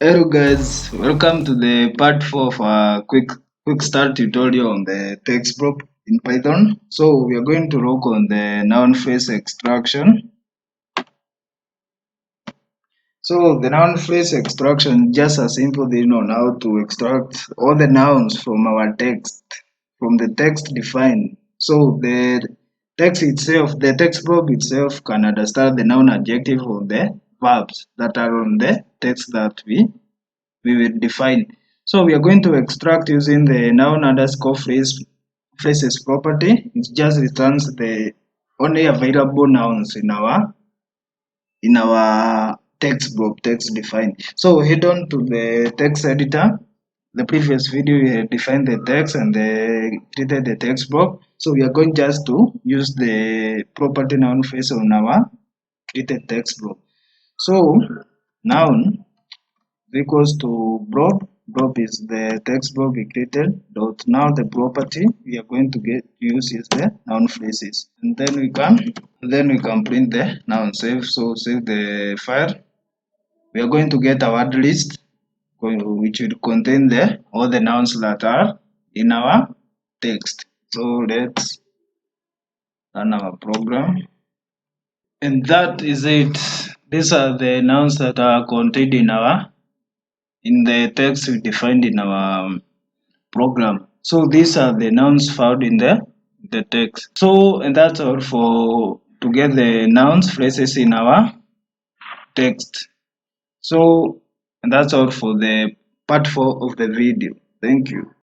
Hello guys, welcome to the part 4 of our quick start tutorial on the TextBlob in Python. So we are going to work on the noun phrase extraction. So the noun phrase extraction just a simple thing on how to extract all the nouns from our text, from the text defined. So the TextBlob itself can understand the noun, adjective, or the verbs that are on the text that we will define. So we are going to extract using the noun underscore phrases property. It just returns the only available nouns in our text block, text defined. So head on to the text editor. The previous video we had defined the text and created the text block. So we are going just to use the property noun phrase on our created text block. So noun equals to blob. Blob is the text blob we created. Dot now the property we are going to get use is the noun phrases, and then we can print the noun. Save the file. We are going to get a word list which will contain the all the nouns that are in our text. So let's run our program, and that is it. These are the nouns that are contained in the text we defined in our program. So these are the nouns found in the text. So and that's all for to get the nouns phrases in our text. So and that's all for the part 4 of the video. Thank you.